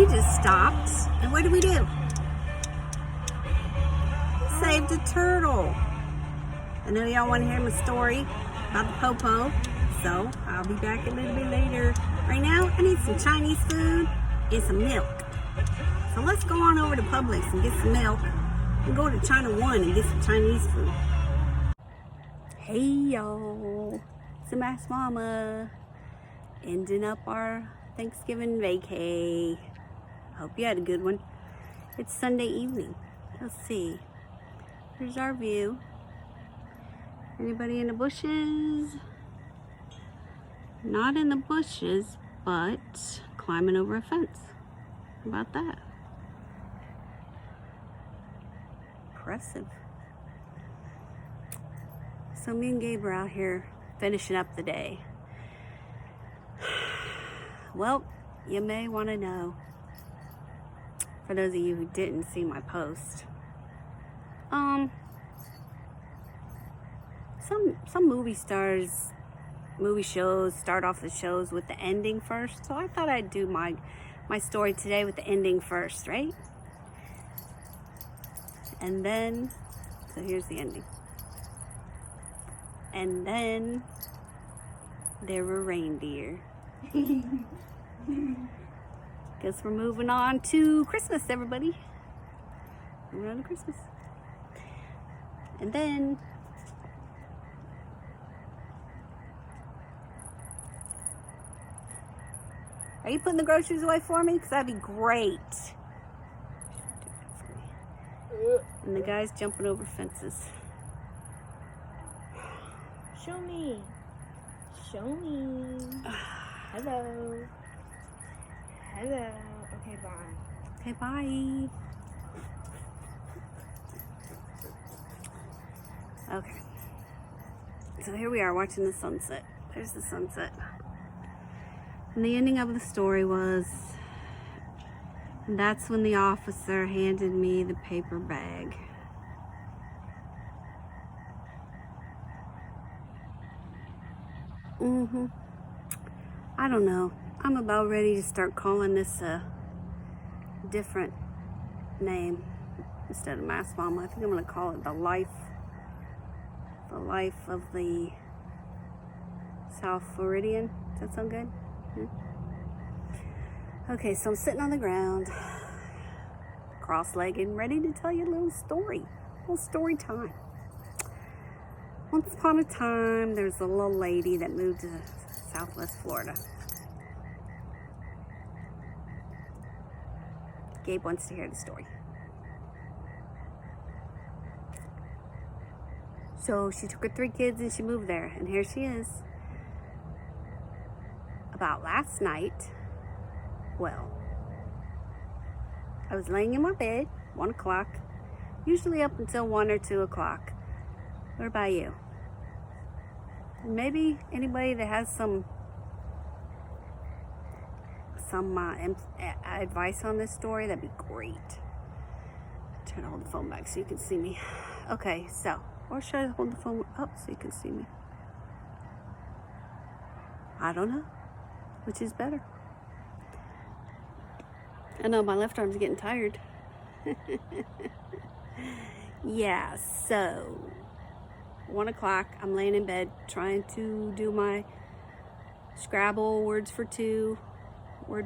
he just stopped. And what did we do? Saved a turtle. I know y'all want to hear my story about the popo, so I'll be back a little bit later. Right now, I need some Chinese food and some milk. So let's go on over to Publix and get some milk and go to China One and get some Chinese food. Hey y'all, it's the Mass Mama, ending up our Thanksgiving vacay. Hope you had a good one. It's Sunday evening. Let's see. Here's our view. Anybody in the bushes? Not in the bushes, but climbing over a fence. How about that? Impressive. So me and Gabe are out here finishing up the day. Well, you may want to know, for those of you who didn't see my post, some movie shows start off the shows with the ending first. So I thought I'd do my story today with the ending first, right? And then, so here's the ending. And then there were reindeer. Guess we're moving on to Christmas, everybody. Moving on to Christmas. And then are you putting the groceries away for me? Because that'd be great. And the guy's jumping over fences. Show me. Show me. Hello. Hello. Okay, bye. Okay, bye. Okay. So here we are watching the sunset. There's the sunset. And the ending of the story was, and that's when the officer handed me the paper bag. I don't know. I'm about ready to start calling this a different name instead of Mass Mama. I think I'm going to call it the life of the South Floridian. Does that sound good? Okay, so I'm sitting on the ground, cross-legged, ready to tell you a little story time. Once upon a time, there's a little lady that moved to Southwest Florida. Gabe wants to hear the story. So she took her 3 kids and she moved there, and here she is. About last night, well, I was laying in my bed, 1 o'clock, usually up until 1 or 2 o'clock. What about you? Maybe anybody that has some advice on this story, that'd be great. Try to hold the phone back so you can see me. Okay, so, or should I hold the phone up so you can see me? I don't know. Which is better? I know my left arm's getting tired. Yeah, so 1 o'clock, I'm laying in bed trying to do my Scrabble words for 2,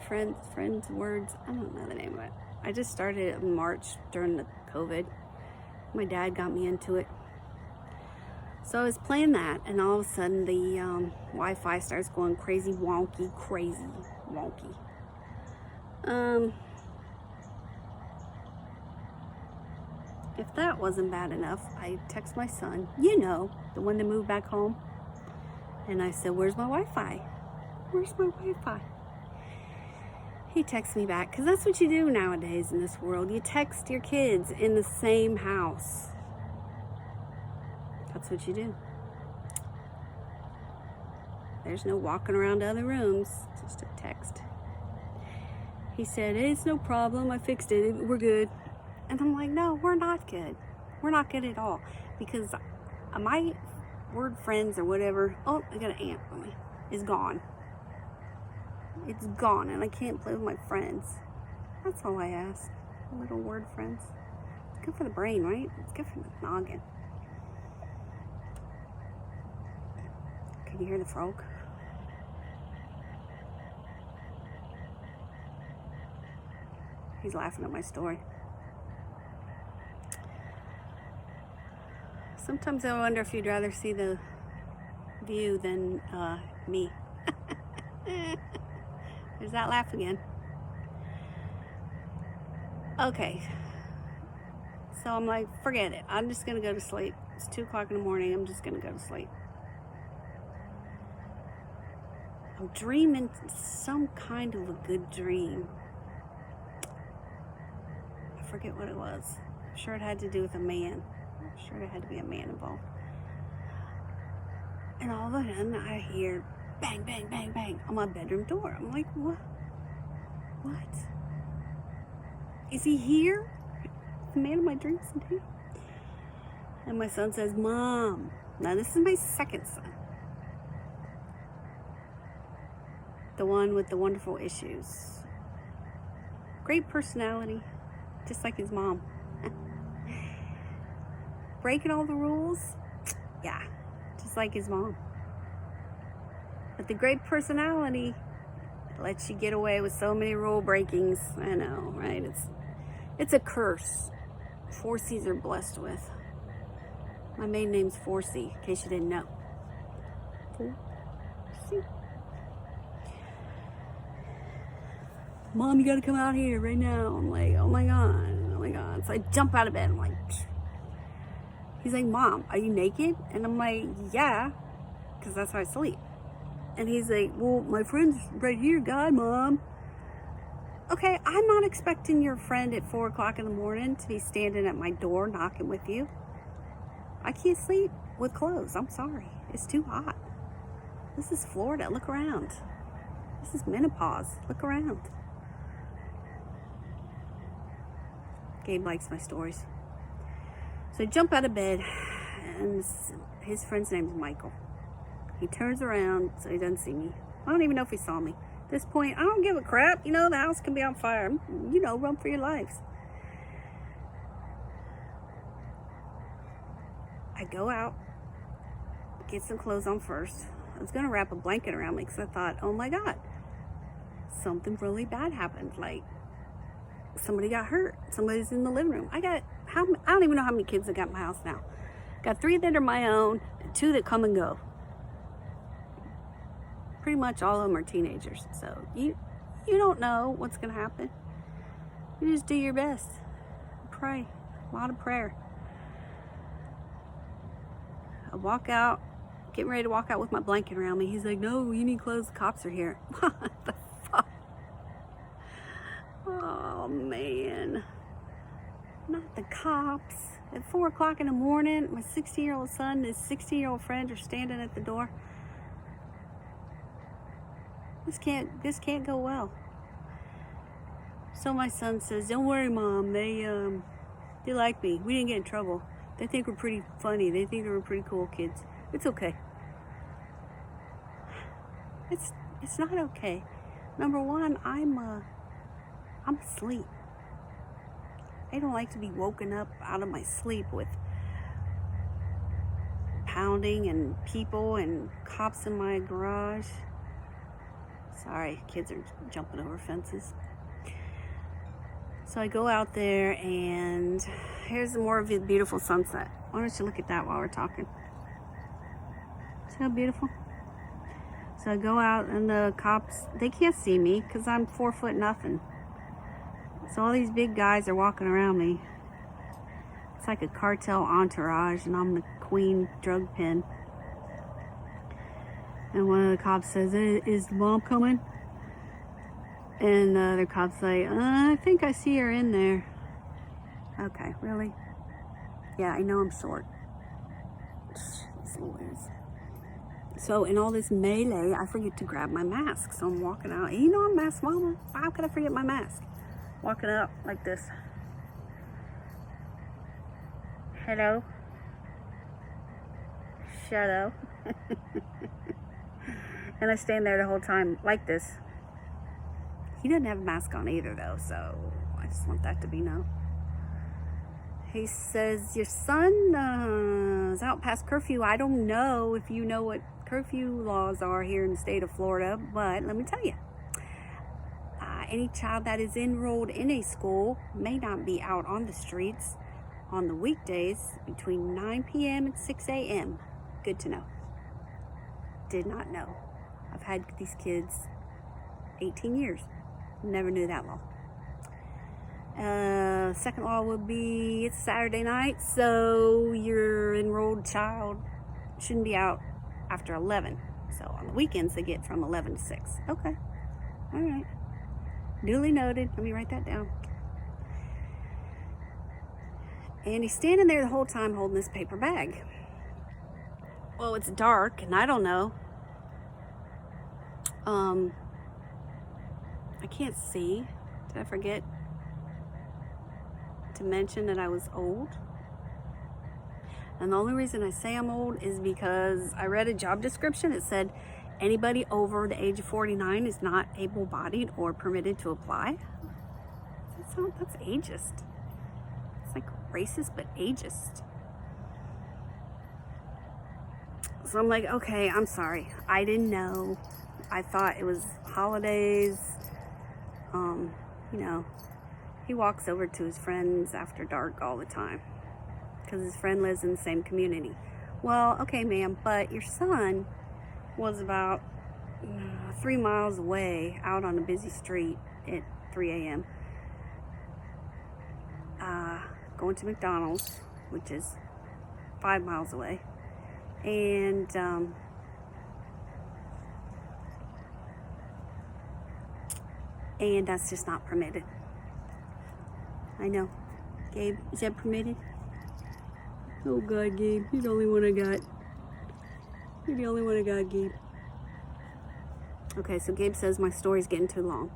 friends words. I don't know the name of it. I just started it in March during the COVID. My dad got me into it. So I was playing that, and all of a sudden the Wi-Fi starts going crazy wonky. If that wasn't bad enough, I text my son, you know, the one that moved back home, and I said, where's my Wi-Fi? Where's my Wi-Fi? He texts me back, because that's what you do nowadays in this world. You text your kids in the same house. That's what you do. There's no walking around to other rooms, just a text. He said, hey, it's no problem, I fixed it, we're good. And I'm like, no, we're not good. We're not good at all. Because my word friends or whatever, oh, I got an ant on me, is gone. It's gone, and I can't play with my friends. That's all I ask. Little word friends. It's good for the brain, right? It's good for the noggin. Can you hear the frog? He's laughing at my story. Sometimes I wonder if you'd rather see the view than me. There's that laugh again. Okay. So I'm like, forget it. I'm just going to go to sleep. It's 2 o'clock in the morning. I'm just going to go to sleep. I'm dreaming some kind of a good dream. I forget what it was. I'm sure it had to do with a man. I'm sure there had to be a man involved. And all of a sudden, I hear bang, bang, bang, bang on my bedroom door. I'm like, what? What? Is he here? The man of my dreams in here? And my son says, Mom. Now, this is my second son. The one with the wonderful issues. Great personality, just like his mom. Breaking all the rules? Yeah, just like his mom. But the great personality lets you get away with so many rule breakings. I know, right? It's a curse 4Cs are blessed with. My maiden name's 4C, in case you didn't know. 4C. Mom, you gotta come out here right now. I'm like, oh my God. So I jump out of bed. I'm like, psh. He's like, Mom, are you naked? And I'm like, yeah, because that's how I sleep. And he's like, well, my friend's right here. God, Mom. Okay, I'm not expecting your friend at 4 o'clock in the morning to be standing at my door knocking with you. I can't sleep with clothes. I'm sorry. It's too hot. This is Florida. Look around. This is menopause. Look around. Gabe likes my stories. So I jump out of bed, and his friend's name is Michael. He turns around so he doesn't see me. I don't even know if he saw me. At this point, I don't give a crap. You know, the house can be on fire. You know, run for your lives. I go out, get some clothes on first. I was going to wrap a blanket around me because I thought, oh my God, something really bad happened. Like, somebody got hurt. Somebody's in the living room. I don't even know how many kids I got in my house now. Got 3 that are my own, and 2 that come and go. Pretty much all of them are teenagers. So you don't know what's going to happen. You just do your best. Pray. A lot of prayer. I walk out, getting ready to walk out with my blanket around me. He's like, no, you need clothes. The cops are here. What the fuck? Oh, man. Not the cops. At 4 o'clock in the morning, my 16-year-old son and his 16-year-old friend are standing at the door. This can't go well. So my son says, don't worry, Mom. They like me. We didn't get in trouble. They think we're pretty funny. They think we're pretty cool kids. It's okay. It's not okay. Number one, I'm asleep. I don't like to be woken up out of my sleep with pounding and people and cops in my garage. Sorry, kids are jumping over fences. So I go out there, and here's more of the beautiful sunset. Why don't you look at that while we're talking? See how beautiful? So I go out, and the cops, they can't see me because I'm 4 foot nothing. So all these big guys are walking around me. It's like a cartel entourage, and I'm the queen drug pen. And one of the cops says, is Mom coming? And the other cop's like, I think I see her in there. Okay, really? Yeah, I know I'm short. These lawyers. So in all this melee, I forget to grab my mask. So I'm walking out. You know I'm masked, Mama. How could I forget my mask? Walking up like this. Hello? Shut up. And I stand there the whole time like this. He doesn't have a mask on either, though, so I just want that to be known. He says, your son is out past curfew. I don't know if you know what curfew laws are here in the state of Florida, but let me tell you. Any child that is enrolled in a school may not be out on the streets on the weekdays between 9 p.m. and 6 a.m. Good to know. Did not know. I've had these kids 18 years. Never knew that law. Second law would be it's Saturday night, so your enrolled child shouldn't be out after 11. So on the weekends, they get from 11 to 6. Okay. All right. Duly noted. Let me write that down. And he's standing there the whole time holding this paper bag. Well, it's dark, and I don't know. I can't see. Did I forget to mention that I was old? And the only reason I say I'm old is because I read a job description. It said anybody over the age of 49 is not able-bodied or permitted to apply. That's ageist. It's like racist, but ageist. So I'm like, okay, I'm sorry. I didn't know. I thought it was holidays. You know, he walks over to his friends after dark all the time because his friend lives in the same community. Well, okay, ma'am, but your son was about 3 miles away out on a busy street at 3 a.m. Going to McDonald's, which is 5 miles away. And that's just not permitted. I know. Gabe, is that permitted? Oh God, Gabe, you're the only one I got. You're the only one I got, Gabe. Okay, so Gabe says my story's getting too long.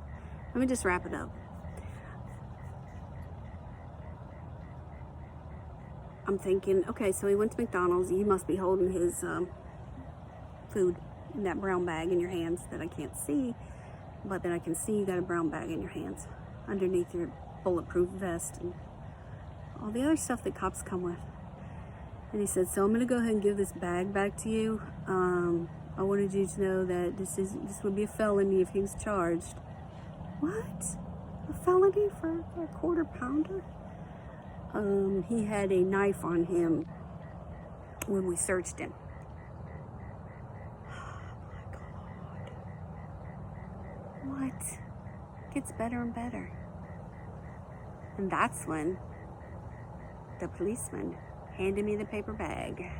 Let me just wrap it up. I'm thinking, okay, so he went to McDonald's. You must be holding his food in that brown bag in your hands that I can't see, but that I can see you got a brown bag in your hands underneath your bulletproof vest and all the other stuff that cops come with. And he said, so I'm going to go ahead and give this bag back to you. I wanted you to know that this would be a felony if he was charged. What? A felony for a quarter pounder? He had a knife on him when we searched him. Oh my God. What? Gets better and better. And that's when the policeman handed me the paper bag.